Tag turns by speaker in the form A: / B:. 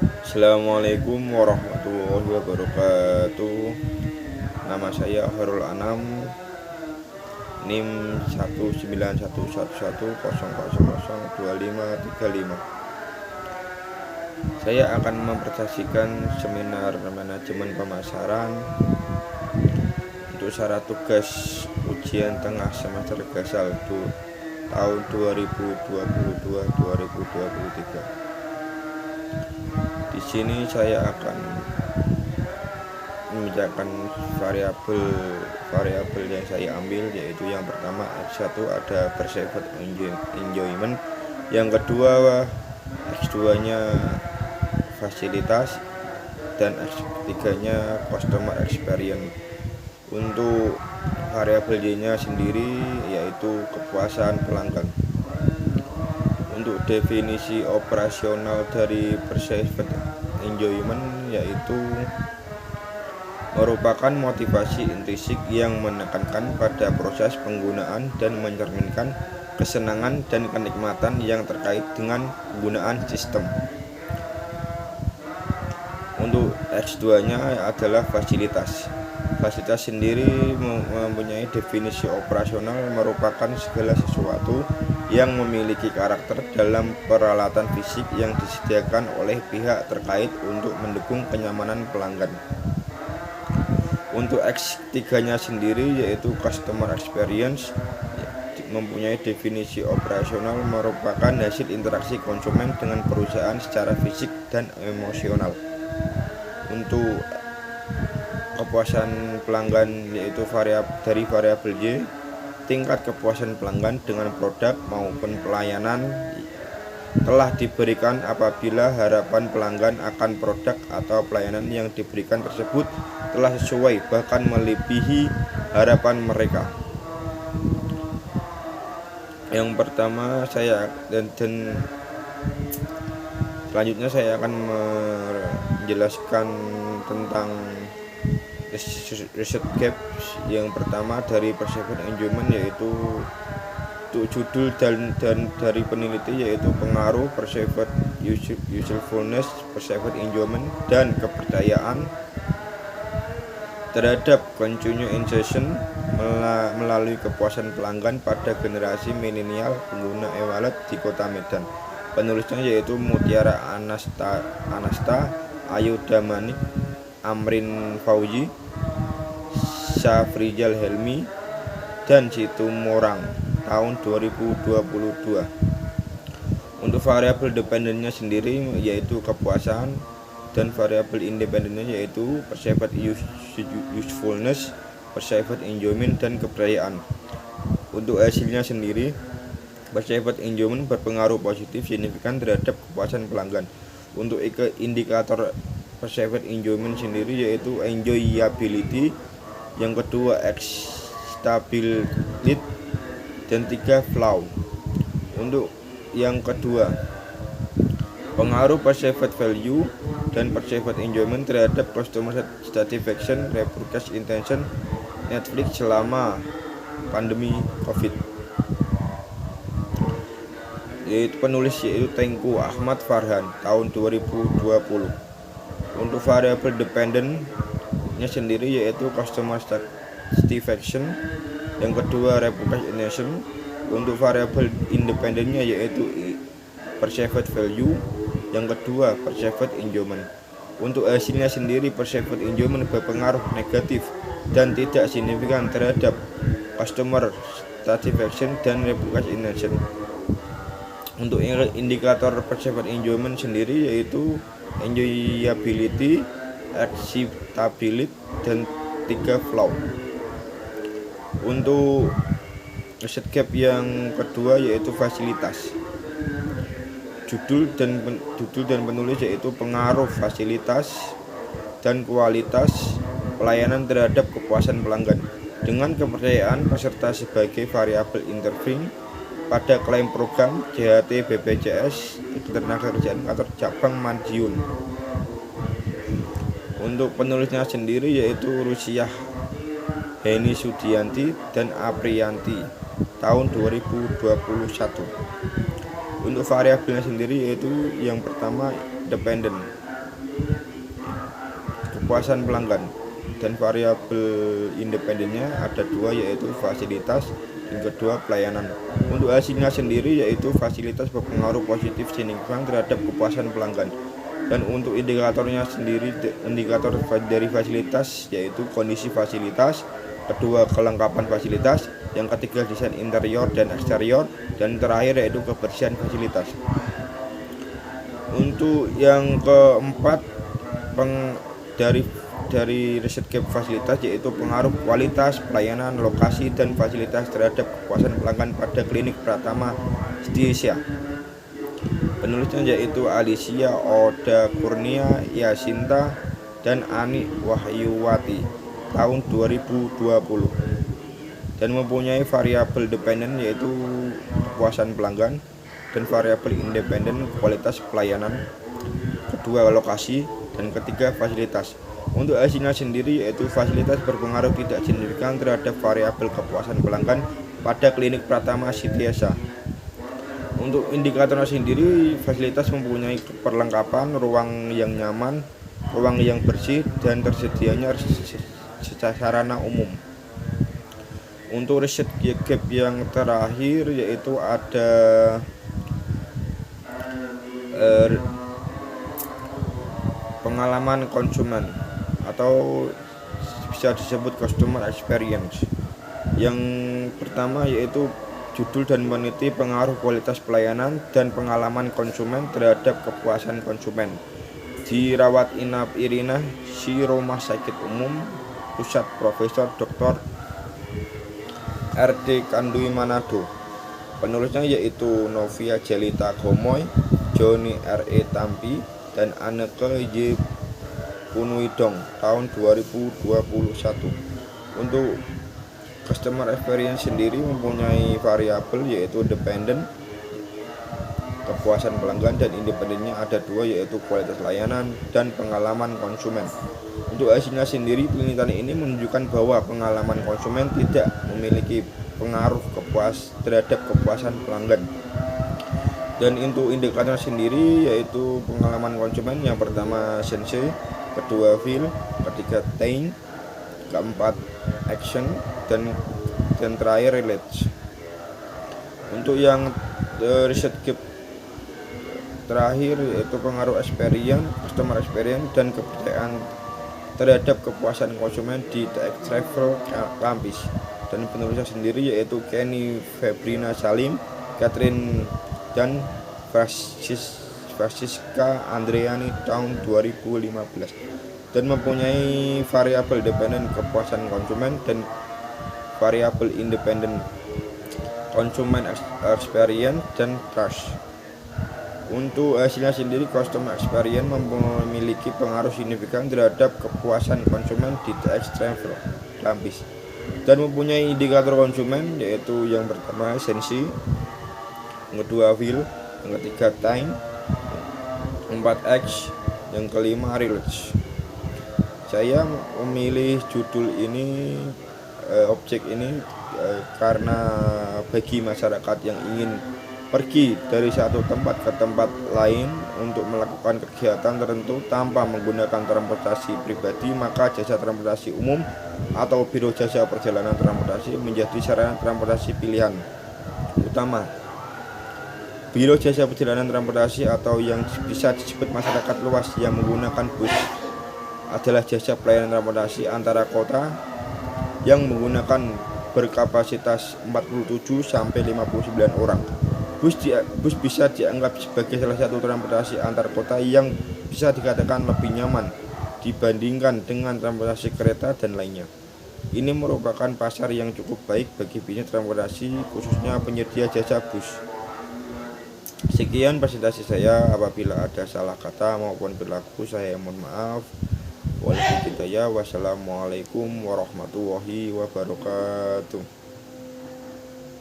A: Assalamualaikum warahmatullahi wabarakatuh. Nama saya Harul Anam, NIM 1911100002535. Saya akan mempresentasikan seminar manajemen pemasaran untuk syarat tugas ujian tengah semester Gasal tahun 2022-2023. Di sini saya akan membicarakan variabel yang saya ambil, yaitu yang pertama X1 ada perceived enjoyment, yang kedua X2 nya fasilitas, dan X3 nya customer experience. Untuk variabel Y nya sendiri yaitu kepuasan pelanggan. Untuk definisi operasional dari perceived enjoyment yaitu merupakan motivasi intrinsik yang menekankan pada proses penggunaan dan mencerminkan kesenangan dan kenikmatan yang terkait dengan penggunaan sistem. Untuk X2 nya adalah fasilitas. Fasilitas sendiri mempunyai definisi operasional, merupakan segala sesuatu yang memiliki karakter dalam peralatan fisik yang disediakan oleh pihak terkait untuk mendukung kenyamanan pelanggan. Untuk X3 nya sendiri yaitu customer experience, mempunyai definisi operasional, merupakan hasil interaksi konsumen dengan perusahaan secara fisik dan emosional. Untuk kepuasan pelanggan yaitu dari variabel Y, tingkat kepuasan pelanggan dengan produk maupun pelayanan telah diberikan apabila harapan pelanggan akan produk atau pelayanan yang diberikan tersebut telah sesuai bahkan melebihi harapan mereka. Yang pertama selanjutnya saya akan menjelaskan tentang research gap. Yang pertama dari perceived enjoyment yaitu untuk judul dan dari peneliti yaitu pengaruh perceived usefulness, perceived enjoyment, dan kepercayaan terhadap continuous engagement melalui kepuasan pelanggan pada generasi milenial pengguna e-wallet di Kota Medan. Penulisnya yaitu Mutiara Anasta, Ayu Damanik, Amrin Fauzi, Syafrizal Helmi, dan Situmorang tahun 2022. Untuk variabel dependennya sendiri yaitu kepuasan, dan variabel independennya yaitu perceived usefulness, perceived enjoyment, dan kepercayaan. Untuk hasilnya sendiri, perceived enjoyment berpengaruh positif signifikan terhadap kepuasan pelanggan. Untuk indikator perceived enjoyment sendiri yaitu enjoyability, yang kedua stability, dan 3 flow. Untuk yang kedua, pengaruh perceived value dan perceived enjoyment terhadap customer satisfaction, repurchase intention, Netflix selama pandemi COVID. Yaitu penulis yaitu Tengku Ahmad Farhan tahun 2020. Untuk variabel dependentnya sendiri yaitu customer satisfaction, yang kedua repurchase intention. Untuk variabel independennya yaitu perceived value, yang kedua perceived enjoyment. Untuk hasilnya sendiri, perceived enjoyment berpengaruh negatif dan tidak signifikan terhadap customer satisfaction dan repurchase intention. Untuk indikator perceived enjoyment sendiri yaitu enjoyability, acceptability, dan 3 flow. Untuk research gap yang kedua yaitu fasilitas. Judul dan penulis yaitu pengaruh fasilitas dan kualitas pelayanan terhadap kepuasan pelanggan dengan kepercayaan peserta sebagai variabel intervening pada klaim program JHT BPJS Ketenagakerjaan kantor cabang Madiun. Untuk penulisnya sendiri yaitu Rusiah Heni Sudianti dan Apriyanti tahun 2021. Untuk variabelnya sendiri yaitu yang pertama dependent, kepuasan pelanggan. Dan variabel independennya ada dua, yaitu fasilitas dan kedua pelayanan. Untuk hasilnya sendiri yaitu fasilitas berpengaruh positif signifikan terhadap kepuasan pelanggan. Dan untuk indikatornya sendiri, indikator dari fasilitas yaitu kondisi fasilitas, kedua kelengkapan fasilitas, yang ketiga desain interior dan eksterior, dan terakhir yaitu kebersihan fasilitas. Untuk yang keempat, dari riset gap fasilitas yaitu pengaruh kualitas, pelayanan, lokasi, dan fasilitas terhadap kepuasan pelanggan pada klinik Pratama Aesthesia. Penulisnya yaitu Alicia Oda Kurnia Yasinta dan Ani Wahyuwati tahun 2020, dan mempunyai variabel dependen yaitu kepuasan pelanggan, dan variabel independen kualitas pelayanan, kedua lokasi, dan ketiga fasilitas. Untuk hasilnya sendiri yaitu fasilitas berpengaruh tidak signifikan terhadap variabel kepuasan pelanggan pada klinik Pratama Aesthesia. Untuk indikatornya sendiri, fasilitas mempunyai perlengkapan, ruang yang nyaman, ruang yang bersih, dan tersedianya sarana umum. Untuk riset gap yang terakhir yaitu ada pengalaman konsumen atau bisa disebut customer experience. Yang pertama yaitu judul dan meneliti pengaruh kualitas pelayanan dan pengalaman konsumen terhadap kepuasan konsumen di rawat inap Irina Si Rumah Sakit Umum Pusat Profesor Dr. R.D. Kandui Manado. Penulisnya yaitu Novia Jelita Gomoy, Joni R.E. Tampi, dan Anneke Y. Punuidong tahun 2021. Untuk customer experience sendiri mempunyai variabel yaitu dependen, kepuasan pelanggan, dan independennya ada dua, yaitu kualitas layanan dan pengalaman konsumen. Untuk hasilnya sendiri, penelitian ini menunjukkan bahwa pengalaman konsumen tidak memiliki pengaruh terhadap kepuasan pelanggan. Dan untuk indikator sendiri yaitu pengalaman konsumen, yang pertama sensei, kedua feel, ketiga time, keempat action, dan terakhir relate. Untuk yang riset gap terakhir yaitu pengaruh experience, customer experience, dan kepercayaan terhadap kepuasan konsumen di travel Kampis. Dan penulisnya sendiri yaitu Kenny Febrina Salim, Catherine, dan Francisca Andreani tahun 2015, dan mempunyai variabel dependen kepuasan konsumen dan variabel independen konsumen experience dan trust. Untuk hasilnya sendiri, customer experience memiliki pengaruh signifikan terhadap kepuasan konsumen di TX Travel Kampis, dan mempunyai indikator konsumen yaitu yang pertama sensi, yang kedua feel, yang ketiga time, 4X, yang kelima relate. Saya memilih judul ini, objek ini karena bagi masyarakat yang ingin pergi dari satu tempat ke tempat lain untuk melakukan kegiatan tertentu tanpa menggunakan transportasi pribadi, maka jasa transportasi umum atau biro jasa perjalanan transportasi menjadi sarana transportasi pilihan utama. Biro jasa perjalanan transportasi atau yang bisa disebut masyarakat luas yang menggunakan bus adalah jasa pelayanan transportasi antara kota yang menggunakan berkapasitas 47 sampai 59 orang. Bus bisa dianggap sebagai salah satu transportasi antar kota yang bisa dikatakan lebih nyaman dibandingkan dengan transportasi kereta dan lainnya. Ini merupakan pasar yang cukup baik bagi bisnis transportasi, khususnya penyedia jasa bus. Sekian presentasi saya, apabila ada salah kata maupun perilaku saya mohon maaf. Wassalamualaikum warahmatullahi wabarakatuh.